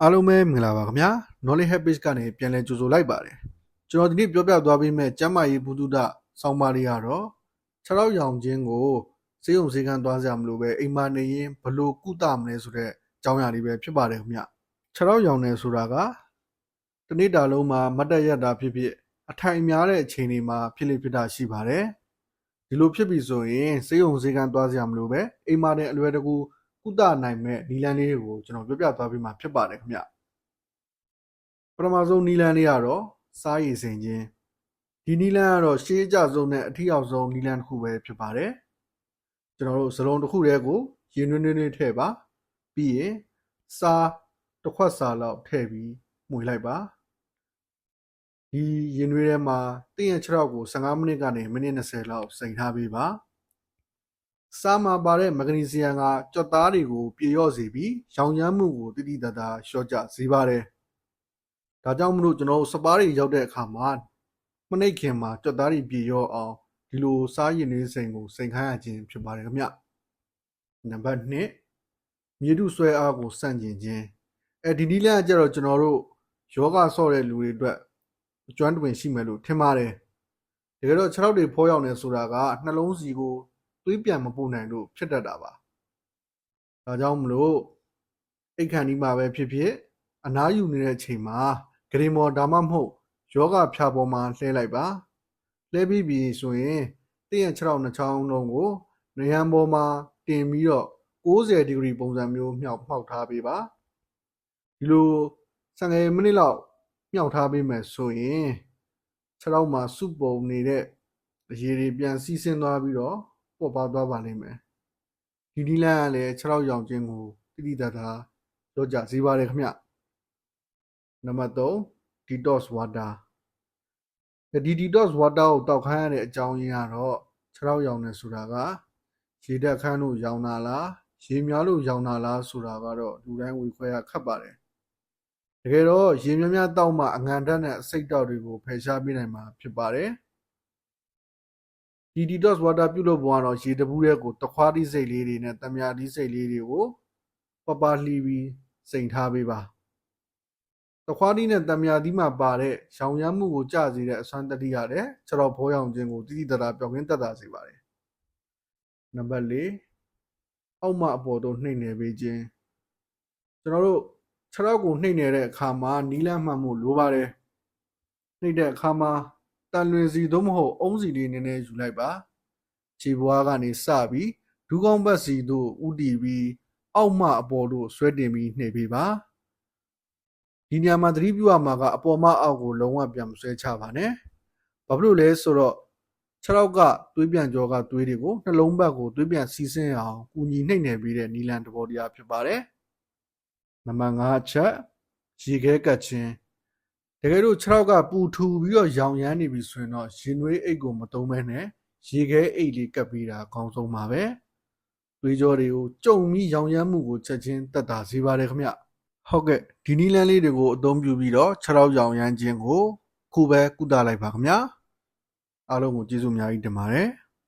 အားလုံးပဲမင်္ဂလာပါခင်ဗျာ Knowledge Habits ကနေပြန်လည်ကြိုဆိုလိုက်ပါတယ်ကျွန်တော်ဒီနေ့ပြောပြသွားပေးမယ့်ကျန်းမာရေးဘုဒ္ဓဆောင်းပါးလေးကတော့ခြေထောက်ရောင်ခြင်းကိုစေးုံစေးကန်းသွားစရာမလိုပဲအိမ်မှာနေရင်ဘလို့ကုသမလဲဆိုတဲ့အကြောင်းအရာလေးပဲဖြစ်ပါတယ်ခင်ဗျခြေထောက်ရောင်နေဆိုတာကတစ်နေ့တာလုံးမှာမတ်တက်ရတာဖြစ်ဖြစ်အထိုင်များတဲ့အချိန်တွေမှာဖြစ်လေဖြစ်တာရှိပါတယ်ဒီလိုဖြစ်ပြီဆိုရင်စေးုံစေးကန်းသွားစရာမလိုပဲအိမ်မှာနေအလွယ်တကူကုသနိုင်မဲ့နီလန်းလေးတွေကိုကျွန်တော်ပြောပြသွားပေးမှာဖြစ်ပါတယ်ခင်ဗျပထမဆုံးနီလန်းလေးကတော့စားရည်စိန်ခြင်းဒီနီလန်းကတော့ရှေးအကျဆုံးနဲ့အထီရောက်ဆုံးနီလန်းတစ်ခုပဲဖြစ်ပါတယ်ကျွန်တော်တို့စလုံးတစ်ခုတည်းကိုရေနွေးနွေးလေးထည့်ပါပြီးရင်စားတစ်ခွက်စာလောက်ထည့်ပြီးမှုန်လိုက်ပါဒီရေနွေးထဲမှာတင်းရဲ့ခြေထောက်ကို15မိနစ်ကနေမိနစ်20လောက်စိန်ထားပေးပါစားမှာပါတဲ့မဂနီဆီယမ်ကကြွက်သားတွေကိုပြေလျော့စေပြီးရောင်ရမ်းမှုကိုတိတိတတ်တာလျှော့ကျစေပါတယ်။ဒါကြောင့်မလို့ကျွန်တော်စပါးတွေရောက်တဲ့အခါမှာမနှိပ်ခင်မှာကြွက်သားတွေပြေလျော့အောင်ဒီလိုစားရည်နွေးစိန်ကိုစိန်ခိုင်းရခြင်းဖြစ်ပါတယ်ခင်ဗျ။နံပါတ်2မြေတုဆွဲအားကိုစန့်ကျင်ခြင်းဒီနည်းလမ်းကကြတော့ကျွန်တော်တို့ယောဂဆော့တဲ့လူတွေအတွက်အကျွမ်းတွင်ရှိမယ်လို့ထင်ပါတယ်။တကယ်တော့ခြေထောက်တွေဖောရောက်နေဆိုတာကနှလုံးစီကိုသွေးပြန်မပို့နိုင်လို့ဖြစ်တတ်တာပါဒါကြောင့်မလို့အိတ်ခန့်ဒီမှာပဲဖြစ်ဖြစ်အနားယူနေတဲ့အချိန်မှာဂရေမော်ဒါမှမဟုတ်ယောဂဖြာပေါ်မှာလှဲလိုက်ပါလှဲပြီးပြီဆိုရင်တင့်ရဲ့ခြေထောက်နှချောင်းလုံးကိုနေရန်ပေါ်မှာတင်ပြီးတော့90ဒီဂရီပုံစံမျိုးမှောက်ထားပေးပါဒီလို15မိနစ်လောက်မှောက်ထားပေးမယ်ဆိုရင်ခြေထောက်မှာစုပုံနေတဲ့အရည်တွေပြန်စီးဆင်းသွားပြီးတော့ပေါ်ပါသွားပါလိမ့်မယ်ဒီနီလန်းကလည်းခြေထောက်ရောင်ခြင်းကိုတိတိတတ်တာပြောကြစေပါတယ်ခင်ဗျနံပါတ်3 detox water ဒီ detox water ကိုတောက်ခိုင်းရတဲ့အကြောင်းရင်းကတော့ခြေထောက်ရောင်နေဆိုတာကရေဓာတ်ခမ်းလို့ရောင်တာလားရေများလို့ရောင်တာလားဆိုတာကတော့လူတိုင်းဝေခွဲရခက်ပါတယ်တကယ်တော့ရေများများတောက်မှအငံဓာတ်နဲ့အဆိပ်တောက်တွေကိုဖယ်ရှားပေးနိုင်မှာဖြစ်ပါတယ်ဒီ detox water ပြုလုပ်ပုံကတော့ရေတပူးတဲ့ကိုတခွားသီးစိတ်လေးတွေနဲ့တမယာသီးစိတ်လေးတွေကိုပပလှီးပြီးစိန်ထားပေးပါတခွားသီးနဲ့တမယာသီးမှာပါတဲ့ရောင်ရမ်းမှုကိုကျစေတဲ့အစွမ်းတတိရတယ်ခြေတော်ဖောရောင်ခြင်းကိုတိတိတတ်တာပြောင်းရင်းတက်တာစေပါတယ်နံပါတ်4အောက်မှအပေါ်သို့နှိမ့်နေပေးခြင်းကျွန်တော်တို့ခြေတော်ကိုနှိမ့်နေတဲ့အခါမှာနီးလန်းမှန်မှုလိုပါတယ်နှိမ့်တဲ့အခါမှာတန်လွင်စီသို့မဟုတ်အုံးစီလေးနည်းနည်းယူလိုက်ပါခြေဘွားကနေစပြီးဒူးကောင်းဘက်စီသို့ဥတီပြီးအောက်မှအပေါ်သို့ဆွဲတင်ပြီးနှိပ်ပေးပါဒီညမှာသတိပြုရမှာကအပေါ်မှအောက်ကိုလုံးဝပြန်မဆွဲချပါနဲ့ဘာဖြစ်လို့လဲဆိုတော့ခြေထောက်ကသွေးပြန်ကြောကသွေးတွေကိုနှလုံးဘက်ကိုသွေးပြန်စီးဆင်းအောင်ကူညီနှိပ်နေပေးတဲ့နီလန်တဘောတရားဖြစ်ပါတယ်နံပါတ်5အချက်ရေခဲကတ်ခြင်းတကယ်လို့ခြေထောက်ကပူထူပြီးတော့ရောင်ရမ်းနေပြီဆိုရင်တော့ရင်နွေးအိတ်ကိုမသုံးဘဲနဲ့ရေခဲအိတ်လေးကပ်ပြီးတာအကောင်းဆုံးပါပဲသွေးကြောတွေကိုကြုံပြီးရောင်ရမ်းမှုကိုချက်ချင်းတက်တာစေပါတယ်ခင်ဗျဟုတ်ကဲ့ဒီနီလန်းလေးတွေကိုအသုံးပြုပြီးတော့ခြေထောက်ရောင်ရမ်းခြင်းကိုခုပဲကုသလိုက်ပါခင်ဗျအားလုံးကိုကျေးဇူးအများကြီးတင်ပါတယ်